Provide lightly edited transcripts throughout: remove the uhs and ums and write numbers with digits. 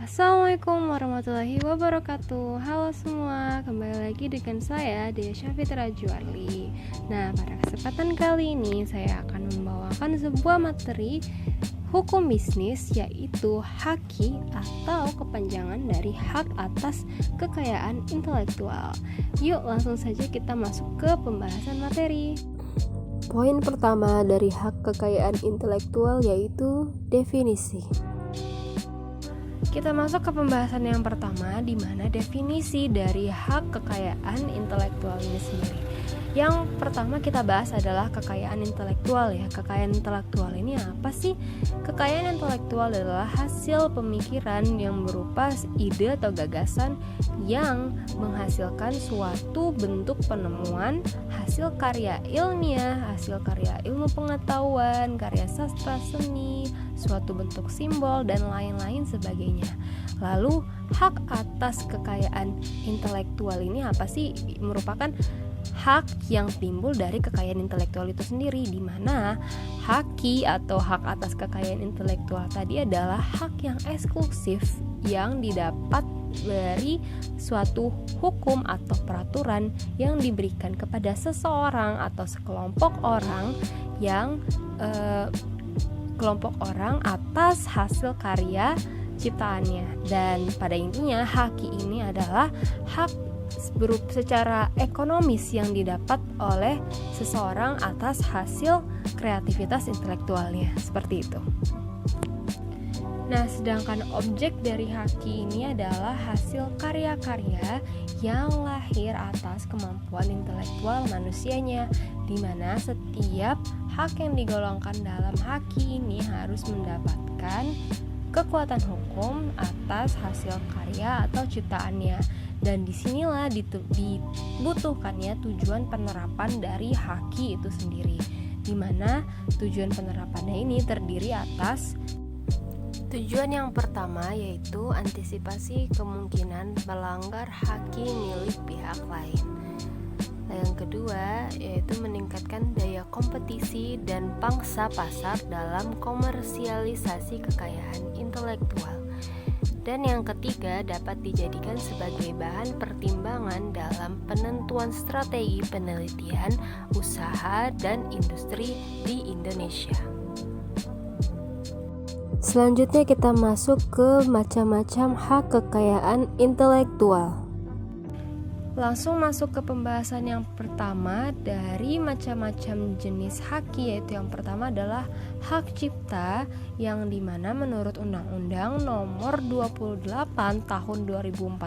Assalamualaikum warahmatullahi wabarakatuh. Halo semua, kembali lagi dengan saya Dea Syafitra Juarli. Nah, pada kesempatan kali ini saya akan membawakan sebuah materi hukum bisnis, yaitu HAKI atau kepanjangan dari hak atas kekayaan intelektual. Yuk langsung saja kita masuk ke pembahasan materi. Poin pertama dari hak kekayaan intelektual yaitu definisi. Kita masuk ke pembahasan yang pertama, di mana definisi dari hak kekayaan intelektual ini sendiri. Yang pertama kita bahas adalah kekayaan intelektual ya. Kekayaan intelektual ini apa sih? Kekayaan intelektual adalah hasil pemikiran yang berupa ide atau gagasan yang menghasilkan suatu bentuk penemuan, hasil karya ilmiah, hasil karya ilmu pengetahuan, karya sastra seni, suatu bentuk simbol, dan lain-lain sebagainya. Lalu hak atas kekayaan intelektual ini apa sih? Merupakan hak yang timbul dari kekayaan intelektual itu sendiri, di mana HAKI atau hak atas kekayaan intelektual tadi adalah hak yang eksklusif yang didapat dari suatu hukum atau peraturan yang diberikan kepada seseorang atau sekelompok orang yang kelompok orang atas hasil karya ciptaannya. Dan pada intinya HAKI ini adalah hak secara ekonomis yang didapat oleh seseorang atas hasil kreativitas intelektualnya, seperti itu. Nah, sedangkan objek dari HAKI ini adalah hasil karya-karya yang lahir atas kemampuan intelektual manusianya, di mana setiap hak yang digolongkan dalam HAKI ini harus mendapatkan kekuatan hukum atas hasil karya atau ciptaannya. Dan disinilah dibutuhkannya tujuan penerapan dari HAKI itu sendiri, di mana tujuan penerapannya ini terdiri atas Tujuan yang pertama yaitu antisipasi kemungkinan melanggar HAKI milik pihak lain. Yang kedua yaitu meningkatkan daya kompetisi dan pangsa pasar dalam komersialisasi kekayaan intelektual. Dan yang ketiga dapat dijadikan sebagai bahan pertimbangan dalam penentuan strategi penelitian, usaha, dan industri di Indonesia. Selanjutnya kita masuk ke macam-macam hak kekayaan intelektual. Langsung masuk ke pembahasan yang pertama dari macam-macam jenis HAKI, yaitu yang pertama adalah hak cipta, yang dimana menurut Undang-Undang Nomor 28 Tahun 2014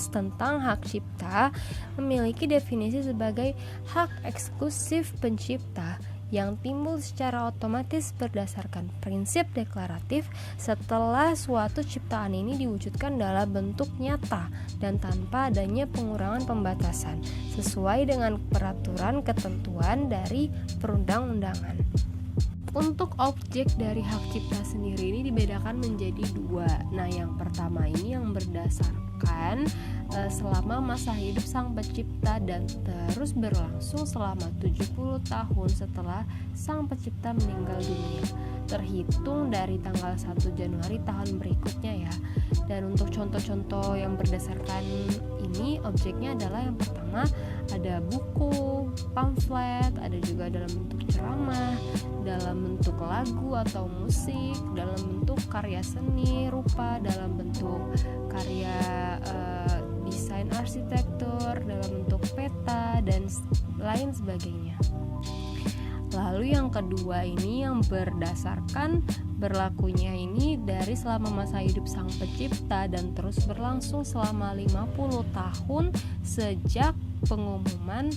tentang hak cipta memiliki definisi sebagai hak eksklusif pencipta yang timbul secara otomatis berdasarkan prinsip deklaratif setelah suatu ciptaan ini diwujudkan dalam bentuk nyata dan tanpa adanya pengurangan pembatasan sesuai dengan peraturan ketentuan dari perundang-undangan. Untuk objek dari hak cipta sendiri ini dibedakan menjadi dua. Nah, yang pertama ini yang berdasarkan selama masa hidup sang pencipta dan terus berlangsung selama 70 tahun setelah sang pencipta meninggal dunia, terhitung dari tanggal 1 Januari tahun berikutnya ya. Dan untuk contoh-contoh yang berdasarkan ini, objeknya adalah yang pertama ada buku, pamflet, ada juga dalam bentuk ceramah, dalam bentuk lagu atau musik, dalam bentuk karya seni rupa, dalam bentuk karya desain arsitektur, dalam bentuk peta, dan lain sebagainya. Lalu yang kedua ini yang berdasarkan berlakunya ini dari selama masa hidup sang pencipta dan terus berlangsung selama 50 tahun sejak pengumuman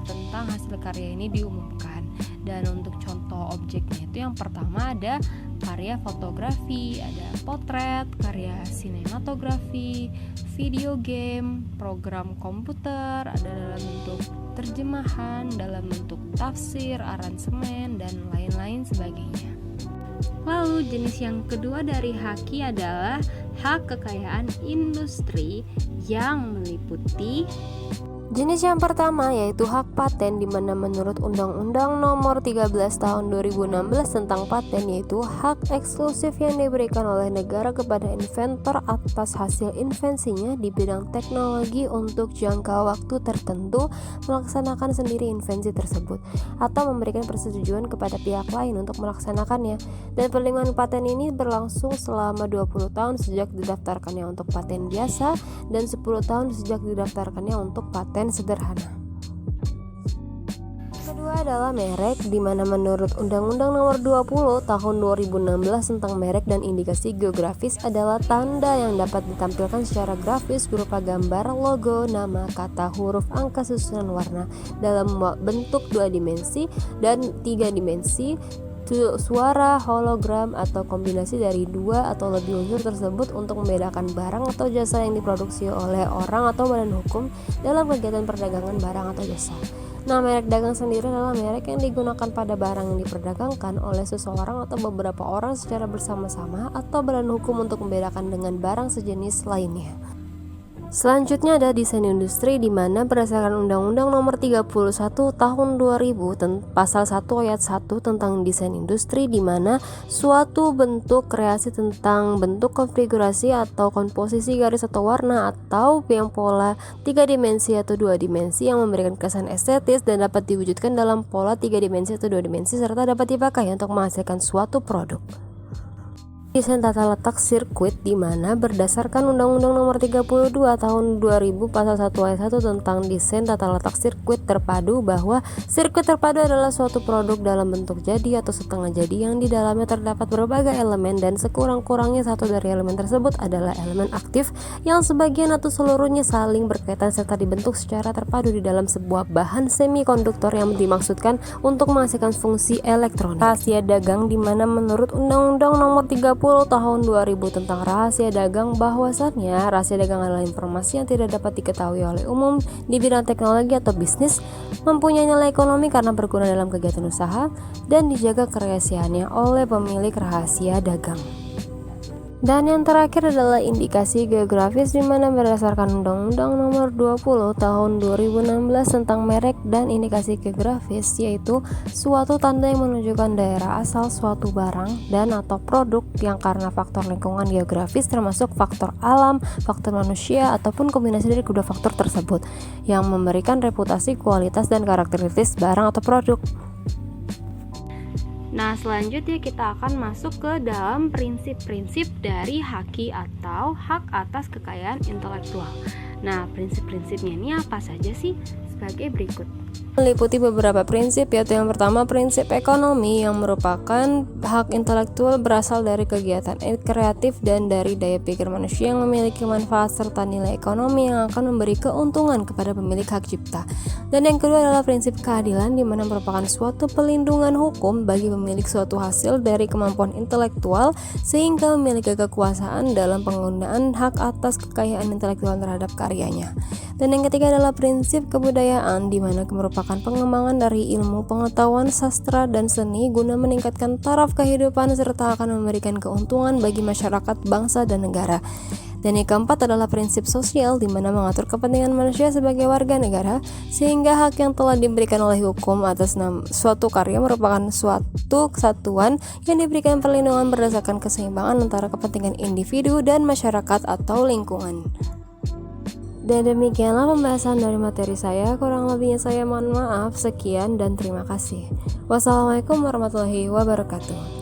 tentang hasil karya ini diumumkan. Dan untuk contoh objeknya itu yang pertama ada karya fotografi, ada potret, karya sinematografi, video game, program komputer, ada dalam bentuk terjemahan, dalam bentuk tafsir, aransemen, dan lain-lain sebagainya. Lalu jenis yang kedua dari HAKI adalah hak kekayaan industri yang meliputi Jenis yang pertama yaitu hak paten, di mana menurut Undang-Undang Nomor 13 Tahun 2016 tentang paten, yaitu hak eksklusif yang diberikan oleh negara kepada inventor atas hasil invensinya di bidang teknologi untuk jangka waktu tertentu melaksanakan sendiri invensi tersebut atau memberikan persetujuan kepada pihak lain untuk melaksanakannya. Dan perlindungan paten ini berlangsung selama 20 tahun sejak didaftarkannya untuk paten biasa dan 10 tahun sejak didaftarkannya untuk paten sederhana. Kedua adalah merek, di mana menurut Undang-Undang Nomor 20 Tahun 2016 tentang merek dan indikasi geografis adalah tanda yang dapat ditampilkan secara grafis berupa gambar, logo, nama, kata, huruf, angka, susunan warna dalam bentuk 2 dimensi dan 3 dimensi, suara, hologram, atau kombinasi dari 2 atau lebih unsur tersebut untuk membedakan barang atau jasa yang diproduksi oleh orang atau badan hukum dalam kegiatan perdagangan barang atau jasa. Nah, merek dagang sendiri adalah merek yang digunakan pada barang yang diperdagangkan oleh seseorang atau beberapa orang secara bersama-sama atau badan hukum untuk membedakan dengan barang sejenis lainnya. Selanjutnya ada desain industri, di mana berdasarkan Undang-Undang Nomor 31 Tahun 2000 Pasal 1 Ayat 1 tentang desain industri, di mana suatu bentuk kreasi tentang bentuk konfigurasi atau komposisi garis atau warna atau yang pola 3 dimensi atau 2 dimensi yang memberikan kesan estetis dan dapat diwujudkan dalam pola 3 dimensi atau 2 dimensi serta dapat dipakai untuk menghasilkan suatu produk. Desain tata letak sirkuit, di mana berdasarkan Undang-Undang Nomor 32 Tahun 2000 Pasal 1 Ayat 1 tentang desain tata letak sirkuit terpadu, bahwa sirkuit terpadu adalah suatu produk dalam bentuk jadi atau setengah jadi yang di dalamnya terdapat berbagai elemen dan sekurang-kurangnya satu dari elemen tersebut adalah elemen aktif yang sebagian atau seluruhnya saling berkaitan serta dibentuk secara terpadu di dalam sebuah bahan semikonduktor yang dimaksudkan untuk menghasilkan fungsi elektronik. Rahasia dagang, di mana menurut Undang-Undang Nomor 30 Tahun 2000 tentang rahasia dagang, bahwasannya rahasia dagang adalah informasi yang tidak dapat diketahui oleh umum di bidang teknologi atau bisnis, mempunyai nilai ekonomi karena berguna dalam kegiatan usaha, dan dijaga kerahasiaannya oleh pemilik rahasia dagang. Dan yang terakhir adalah indikasi geografis, di mana berdasarkan Undang-Undang Nomor 20 Tahun 2016 tentang merek dan indikasi geografis, yaitu suatu tanda yang menunjukkan daerah asal suatu barang dan atau produk yang karena faktor lingkungan geografis termasuk faktor alam, faktor manusia, ataupun kombinasi dari kedua faktor tersebut yang memberikan reputasi, kualitas, dan karakteristik barang atau produk. Nah, selanjutnya kita akan masuk ke dalam prinsip-prinsip dari haki atau hak atas kekayaan intelektual. Nah, prinsip-prinsipnya ini apa saja sih? Sebagai berikut. Meliputi beberapa prinsip, yaitu yang pertama prinsip ekonomi, yang merupakan hak intelektual berasal dari kegiatan kreatif dan dari daya pikir manusia yang memiliki manfaat serta nilai ekonomi yang akan memberi keuntungan kepada pemilik hak cipta. Dan yang kedua adalah prinsip keadilan, di mana merupakan suatu pelindungan hukum bagi pemilik suatu hasil dari kemampuan intelektual sehingga memiliki kekuasaan dalam penggunaan hak atas kekayaan intelektual terhadap karyanya. Dan yang ketiga adalah prinsip kebudayaan, di mana merupakan pengembangan dari ilmu pengetahuan, sastra, dan seni guna meningkatkan taraf kehidupan serta akan memberikan keuntungan bagi masyarakat, bangsa, dan negara. Dan yang keempat adalah prinsip sosial, di mana mengatur kepentingan manusia sebagai warga negara sehingga hak yang telah diberikan oleh hukum atas suatu karya merupakan suatu kesatuan yang diberikan perlindungan berdasarkan keseimbangan antara kepentingan individu dan masyarakat atau lingkungan. Dan demikianlah pembahasan dari materi saya. Kurang lebihnya saya mohon maaf. Sekian dan terima kasih. Wassalamualaikum warahmatullahi wabarakatuh.